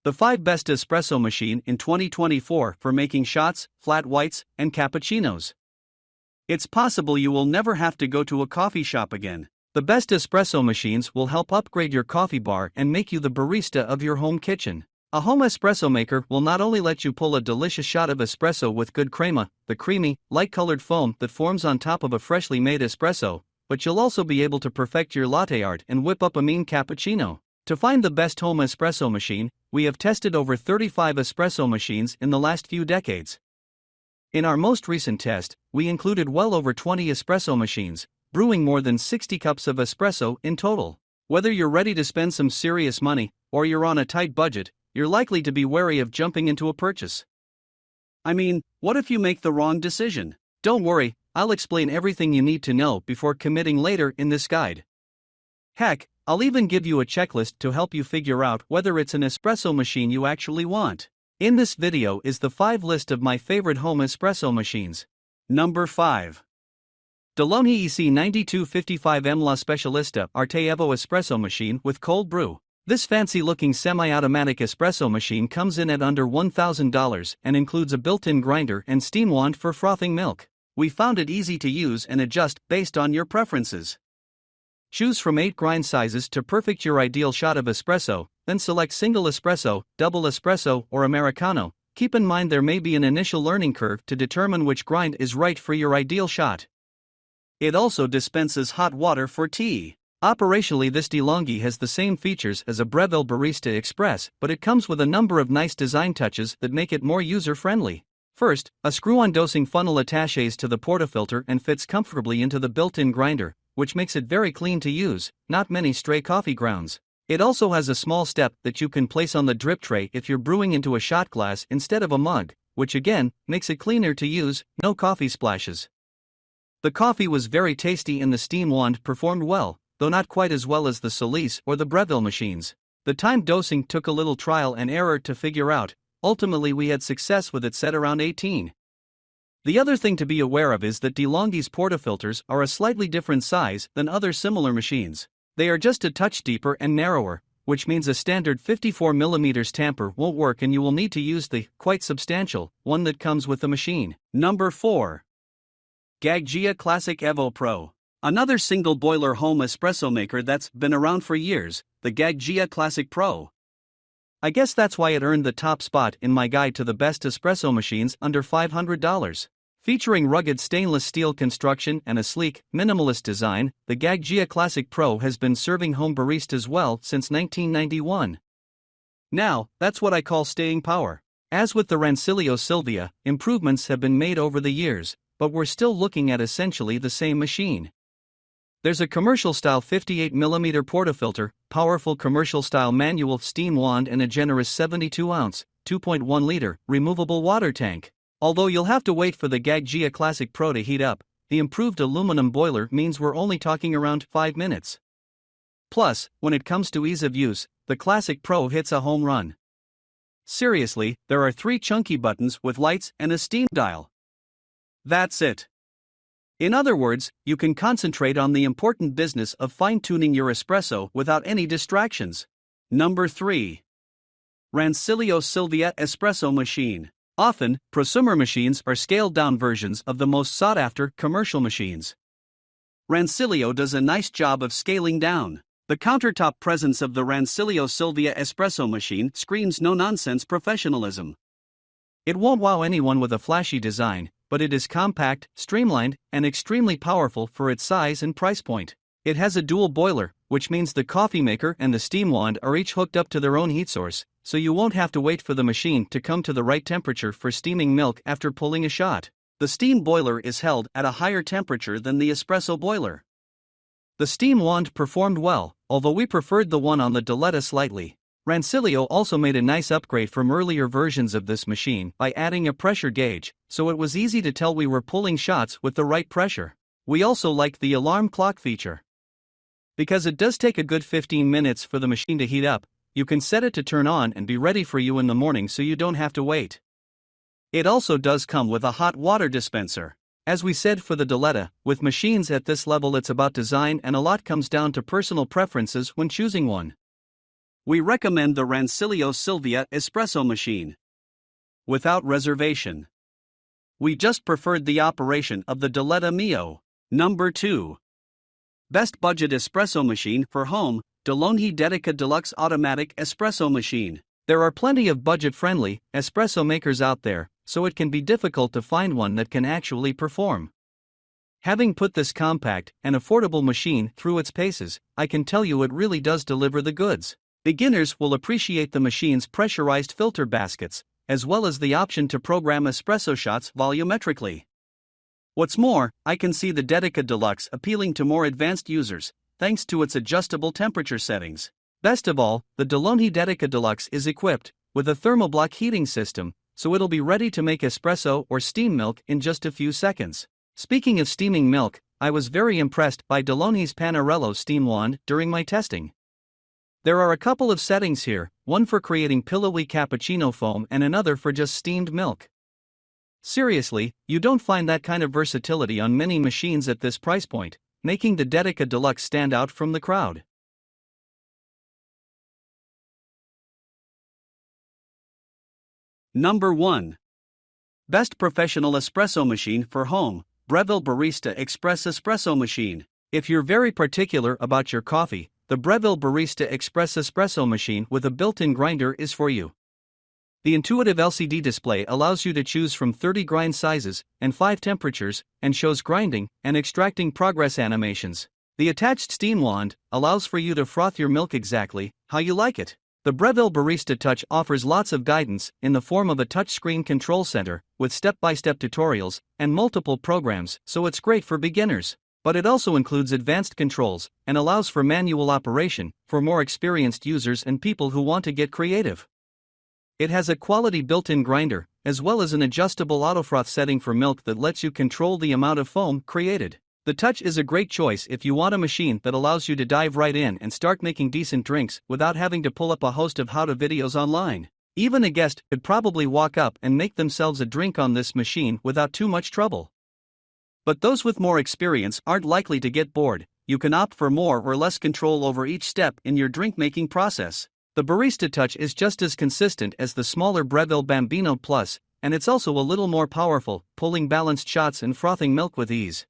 The 5 best espresso machine in 2024 for making shots, flat whites, and cappuccinos. It's possible you will never have to go to a coffee shop again. The best espresso machines will help upgrade your coffee bar and make you the barista of your home kitchen. A home espresso maker will not only let you pull a delicious shot of espresso with good crema, the creamy, light-colored foam that forms on top of a freshly made espresso, but you'll also be able to perfect your latte art and whip up a mean cappuccino. To find the best home espresso machine, we have tested over 35 espresso machines in the last few decades. In our most recent test, we included well over 20 espresso machines, brewing more than 60 cups of espresso in total. Whether you're ready to spend some serious money, or you're on a tight budget, you're likely to be wary of jumping into a purchase. I mean, what if you make the wrong decision? Don't worry, I'll explain everything you need to know before committing later in this guide. Heck, I'll even give you a checklist to help you figure out whether it's an espresso machine you actually want. In this video is the 5 list of my favorite home espresso machines. Number 5. Deluxe EC9255M La Specialista Arte EVO Espresso Machine with Cold Brew. This fancy-looking semi-automatic espresso machine comes in at under $1,000 and includes a built-in grinder and steam wand for frothing milk. We found it easy to use and adjust based on your preferences. Choose from 8 grind sizes to perfect your ideal shot of espresso, then select single espresso, double espresso, or Americano. Keep in mind there may be an initial learning curve to determine which grind is right for your ideal shot. It also dispenses hot water for tea. Operationally, this DeLonghi has the same features as a Breville Barista Express, but it comes with a number of nice design touches that make it more user-friendly. First, a screw-on dosing funnel attaches to the portafilter and fits comfortably into the built-in grinder, which makes it very clean to use, not many stray coffee grounds. It also has a small step that you can place on the drip tray if you're brewing into a shot glass instead of a mug, which again, makes it cleaner to use, no coffee splashes. The coffee was very tasty and the steam wand performed well, though not quite as well as the Solis or the Breville machines. The timed dosing took a little trial and error to figure out. Ultimately we had success with it set around 18. The other thing to be aware of is that DeLonghi's portafilters are a slightly different size than other similar machines. They are just a touch deeper and narrower, which means a standard 54mm tamper won't work and you will need to use the, quite substantial, one that comes with the machine. Number 4. Gaggia Classic EVO Pro. Another single boiler home espresso maker that's been around for years, the Gaggia Classic Pro. I guess that's why it earned the top spot in my guide to the best espresso machines under $500. Featuring rugged stainless steel construction and a sleek, minimalist design, the Gaggia Classic Pro has been serving home baristas well since 1991. Now, that's what I call staying power. As with the Rancilio Silvia, improvements have been made over the years, but we're still looking at essentially the same machine. There's a commercial-style 58mm portafilter, powerful commercial-style manual steam wand and a generous 72-ounce, 2.1-liter, removable water tank. Although you'll have to wait for the Gaggia Classic Pro to heat up, the improved aluminum boiler means we're only talking around 5 minutes. Plus, when it comes to ease of use, the Classic Pro hits a home run. Seriously, there are 3 chunky buttons with lights and a steam dial. That's it. In other words, you can concentrate on the important business of fine-tuning your espresso without any distractions. Number 3. Rancilio Silvia Espresso Machine. Often, prosumer machines are scaled-down versions of the most sought-after commercial machines. Rancilio does a nice job of scaling down. The countertop presence of the Rancilio Silvia Espresso Machine screams no-nonsense professionalism. It won't wow anyone with a flashy design, but it is compact, streamlined, and extremely powerful for its size and price point. It has a dual boiler, which means the coffee maker and the steam wand are each hooked up to their own heat source, so you won't have to wait for the machine to come to the right temperature for steaming milk after pulling a shot. The steam boiler is held at a higher temperature than the espresso boiler. The steam wand performed well, although we preferred the one on the Dedica slightly. Rancilio also made a nice upgrade from earlier versions of this machine by adding a pressure gauge, so it was easy to tell we were pulling shots with the right pressure. We also liked the alarm clock feature. Because it does take a good 15 minutes for the machine to heat up, you can set it to turn on and be ready for you in the morning so you don't have to wait. It also does come with a hot water dispenser. As we said for the Dedica, with machines at this level it's about design and a lot comes down to personal preferences when choosing one. We recommend the Rancilio Silvia espresso machine. Without reservation. We just preferred the operation of the Dedica Mio. Number 2. Best budget espresso machine for home, Dedica Deluxe Automatic Espresso Machine. There are plenty of budget-friendly espresso makers out there, so it can be difficult to find one that can actually perform. Having put this compact and affordable machine through its paces, I can tell you it really does deliver the goods. Beginners will appreciate the machine's pressurized filter baskets, as well as the option to program espresso shots volumetrically. What's more, I can see the Dedica Deluxe appealing to more advanced users, thanks to its adjustable temperature settings. Best of all, the Dedica Deluxe is equipped with a thermoblock heating system, so it'll be ready to make espresso or steam milk in just a few seconds. Speaking of steaming milk, I was very impressed by Deluxe's Panarello steam wand during my testing. There are a couple of settings here, one for creating pillowy cappuccino foam and another for just steamed milk. Seriously, you don't find that kind of versatility on many machines at this price point, making the Dedica Deluxe stand out from the crowd. Number 1. Best professional espresso machine for home, Breville Barista Express Espresso Machine. If you're very particular about your coffee, the Breville Barista Express Espresso Machine with a built-in grinder is for you. The intuitive LCD display allows you to choose from 30 grind sizes and 5 temperatures, and shows grinding and extracting progress animations. The attached steam wand allows for you to froth your milk exactly how you like it. The Breville Barista Touch offers lots of guidance in the form of a touchscreen control center, with step-by-step tutorials and multiple programs, so it's great for beginners. But it also includes advanced controls and allows for manual operation for more experienced users and people who want to get creative. It has a quality built-in grinder, as well as an adjustable autofroth setting for milk that lets you control the amount of foam created. The Touch is a great choice if you want a machine that allows you to dive right in and start making decent drinks without having to pull up a host of how-to videos online. Even a guest could probably walk up and make themselves a drink on this machine without too much trouble. But those with more experience aren't likely to get bored. You can opt for more or less control over each step in your drink-making process. The Barista Touch is just as consistent as the smaller Breville Bambino Plus, and it's also a little more powerful, pulling balanced shots and frothing milk with ease.